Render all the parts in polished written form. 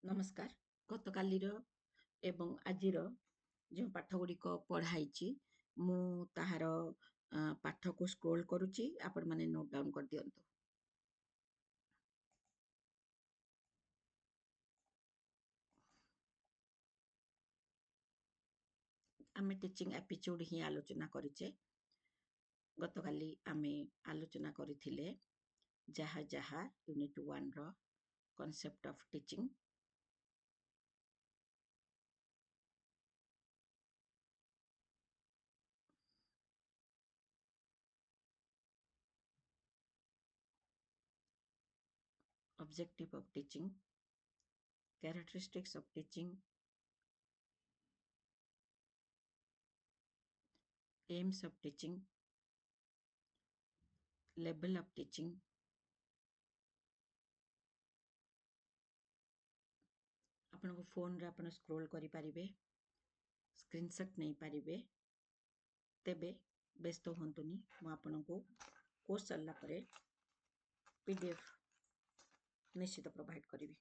ନମସ୍କାର। ଗତକାଲିର ଏବଂ ଆଜିର ଯେଉଁ ପାଠଗୁଡ଼ିକ ପଢ଼ାଇଛି ମୁଁ ତାହାର ପାଠକୁ ସ୍କ୍ରୋଲ୍ କରୁଛି, ଆପଣମାନେ ନୋଟ୍ ଡାଉନ୍ କରିଦିଅନ୍ତୁ। ଆମେ ଟିଚିଂ ଆପ୍ଟିଚ୍ୟୁଡ୍ ହିଁ ଆଲୋଚନା କରିଛେ। ଗତକାଲି ଆମେ ଆଲୋଚନା କରିଥିଲେ ଯାହା ଯାହା ୟୁନିଟ୍ 1ର concept of teaching, objective of teaching, characteristics of teaching, aims of teaching, level of teaching, ଆପଣଙ୍କ ଫୋନ୍ରେ ଆପଣ ସ୍କ୍ରୋଲ୍ କରିପାରିବେ, ସ୍କ୍ରିନଶଟ୍ ନେଇପାରିବେ। ତେବେ ବ୍ୟସ୍ତ ହୁଅନ୍ତୁନି, ମୁଁ ଆପଣଙ୍କୁ କୋର୍ସ ସରିଲା ପରେ PDF ନିଶ୍ଚିତ ପ୍ରୋଭାଇଡ଼ କରିବି।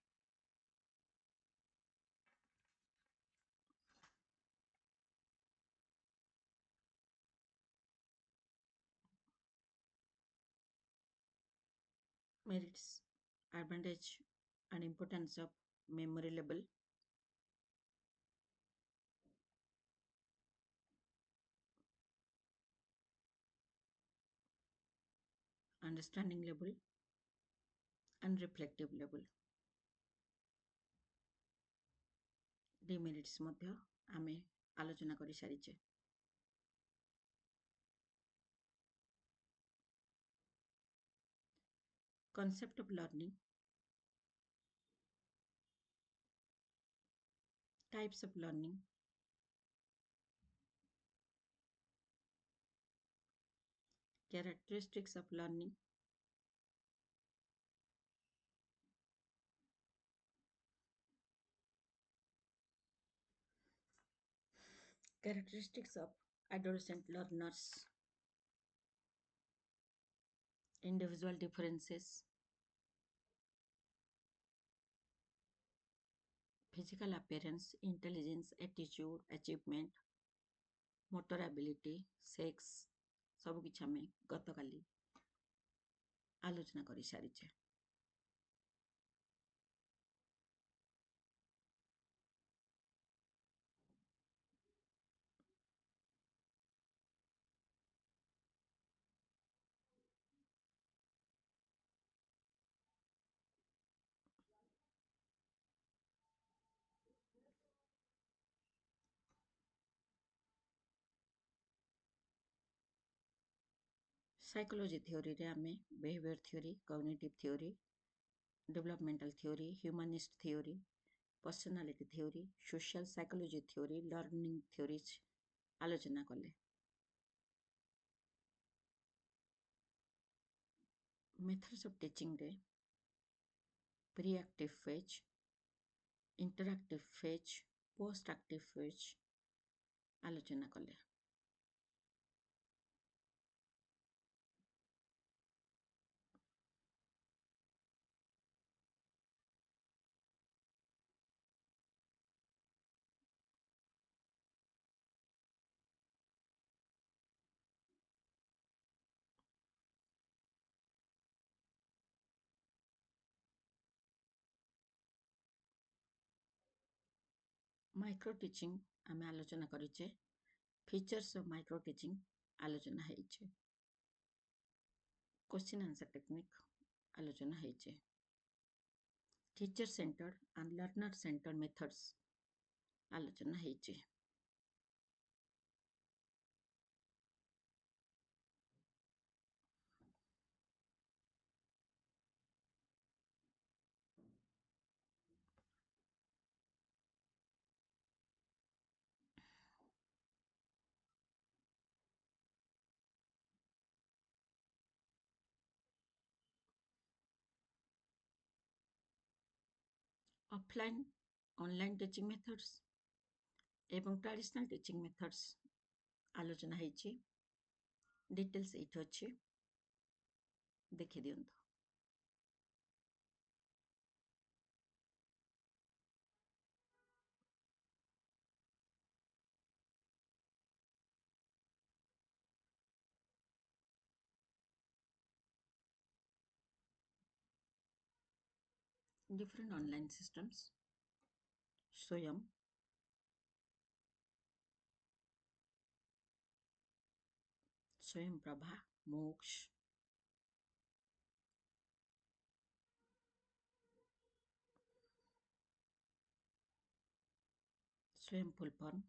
Merits, advantage and importance of memory level, understanding level and reflective level. Demerits ମଧ୍ୟ ଆମେ ଆଲୋଚନା କରି ସାରିଛେ। Concept of learning, types of learning, characteristics of learning, characteristics of adolescent learners, individual differences, physical appearance, intelligence, attitude, achievement, motor ability, sex, ସବୁ କିଛି ଆମେ ଗତକାଲି ଆଲୋଚନା କରି ସାରିଛେ। ସାଇକୋଲୋଜି ଥିଓରିରେ ଆମେ behaviour theory, cognitive theory, developmental theory, ହ୍ୟୁମାନିଷ୍ଟ theory, personality theory, social psychology theory, learning ଥିଓରିଜ୍ ଆଲୋଚନା କଲେ। Methods of ଟିଚିଂରେ pre active phase, interactive phase, post active phase ଆଲୋଚନା କଲେ। ମାଇକ୍ରୋ ଟିଚିଂ ଆମେ ଆଲୋଚନା କରିଛେ। ଫିଚର୍ସ ଅଫ୍ ମାଇକ୍ରୋ ଟିଚିଂ ଆଲୋଚନା ହେଇଛେ। क्वेश्चन आंसर टेक्निक आलोचना ହେଇଛେ। Teacher centred and learner centred methods आलोचना ହେଇଛେ। ऑफलाइन ऑनलाइन टीचिंग मेथड्स एवं ट्रेडिशनल टीचिंग मेथड्स आलोचना ହେଇଛି। डिटेल्स ଏଇଠି ଅଛି, ଦେଖି ଦିଅନ୍ତୁ। different online systems, Swayam, Swayam Prabha, Moksha, Swayam Pulpan,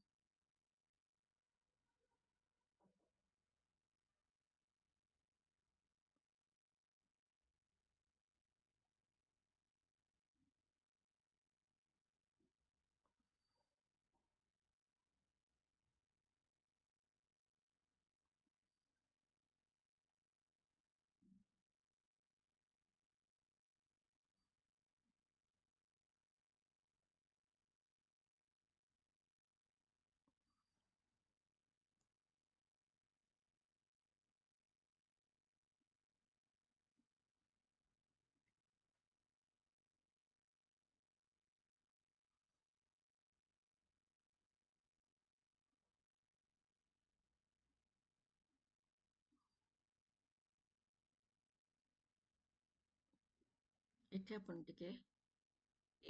ଏଠି ଆପଣ ଟିକେ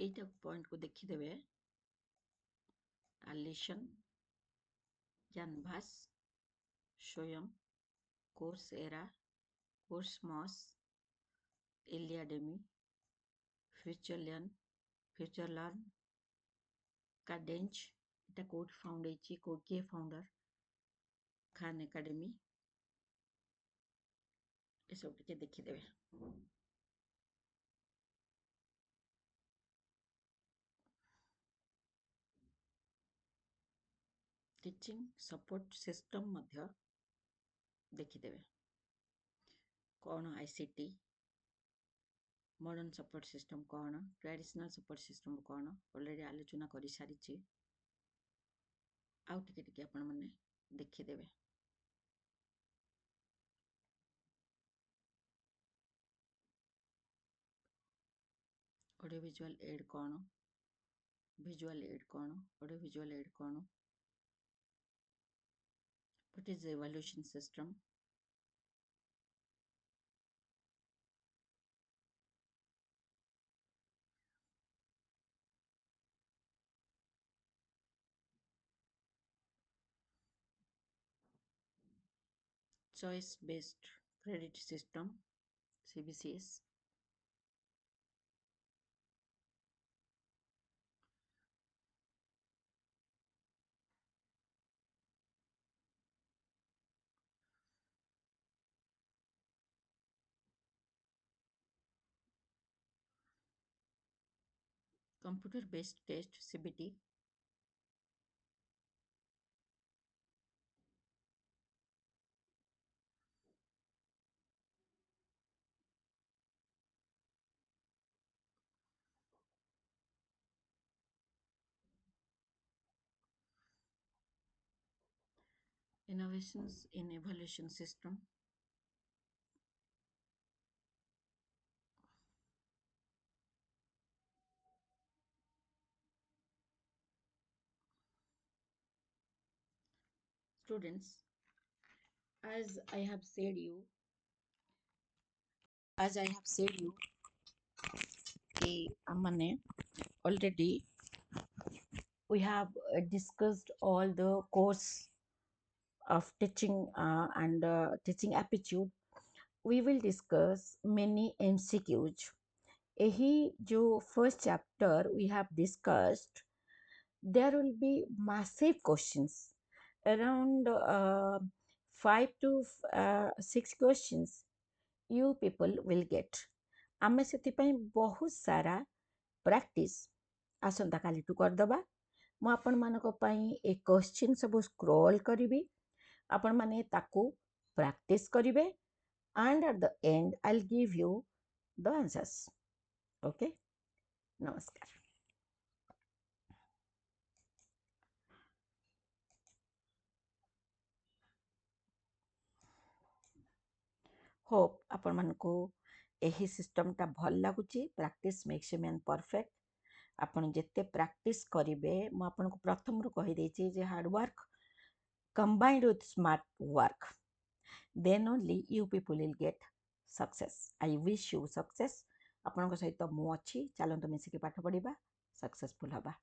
ଏଇଟା ପଏଣ୍ଟକୁ ଦେଖିଦେବେ ଆଲିସନ୍, କ୍ୟାନଭାସ୍, ସ୍ୱୟଂ, କୋର୍ସ ଏରା, କୋର୍ସ ମସ୍, ଏଲିଆଡେମି, ଫ୍ୟୁଚର ଲର୍ନ, କାଡେଞ୍ଜ, এটা କୋଉଠି ଫାଉଣ୍ଡ ହେଇଛି, କିଏ ଫାଉଣ୍ଡର, ଖାନ୍ ଏକାଡେମୀ, ଏସବୁ ଟିକେ ଦେଖିଦେବେ। ଟିଚିଂ ସପୋର୍ଟ ସିଷ୍ଟମ ମଧ୍ୟ ଦେଖିଦେବେ। କ'ଣ ଆଇସିଟି, ମଡର୍ନ ସପୋର୍ଟ ସିଷ୍ଟମ କ'ଣ, ଟ୍ରାଡିସନାଲ ସପୋର୍ଟ ସିଷ୍ଟମ କ'ଣ, ଅଲରେଡି ଆଲୋଚନା କରିସାରିଛି। ଆଉ ଟିକେ ଟିକେ ଆପଣମାନେ ଦେଖିଦେବେ। ଅଡିଓ ଭିଜୁଆଲ ଏଡ୍ କ'ଣ, ଭିଜୁଆଲ ଏଡ୍ କ'ଣ, ଅଡିଓ ଭିଜୁଆଲ ଏଡ୍ କ'ଣ, what is the evaluation system, choice based credit system, CBCS, computer based test, CBT, innovations in evaluation system, students, as I have said you, as I have said you, कि हमने already we have discussed all the course of teaching and teaching aptitude. We will discuss many MCQs. यही जो first chapter we have discussed, there will be massive questions, around 5 to 6 questions you people will get. ଆମେ ସେଥିପାଇଁ ବହୁତ ସାରା practice ଆସନ୍ତା କାଲିଠୁ କରିଦେବା। ମୁଁ ଆପଣମାନଙ୍କ ପାଇଁ ଏ କ୍ୱେଶ୍ଚିନ୍ ସବୁ ସ୍କ୍ରୋଲ୍ କରିବି, ଆପଣମାନେ ତାକୁ ପ୍ରାକ୍ଟିସ୍ କରିବେ, and at the end I'll give you the answers. Okay, ନମସ୍କାର। ହୋପ୍ ଆପଣମାନଙ୍କୁ ଏହି ସିଷ୍ଟମଟା ଭଲ ଲାଗୁଛି। ପ୍ରାକ୍ଟିସ୍ ମେକ୍ସ ଏ ମ୍ୟାନ୍ ପରଫେକ୍ଟ। ଆପଣ ଯେତେ ପ୍ରାକ୍ଟିସ୍ କରିବେ, ମୁଁ ଆପଣଙ୍କୁ ପ୍ରଥମରୁ କହିଦେଇଛି ଯେ hard work combined with smart work, then only you people will get success. I wish you success. ଆପଣଙ୍କ ସହିତ ମୁଁ ଅଛି। ଚାଲନ୍ତୁ ମିଶିକି ପାଠ ପଢ଼ିବା, ସକ୍ସେସଫୁଲ୍ ହେବା।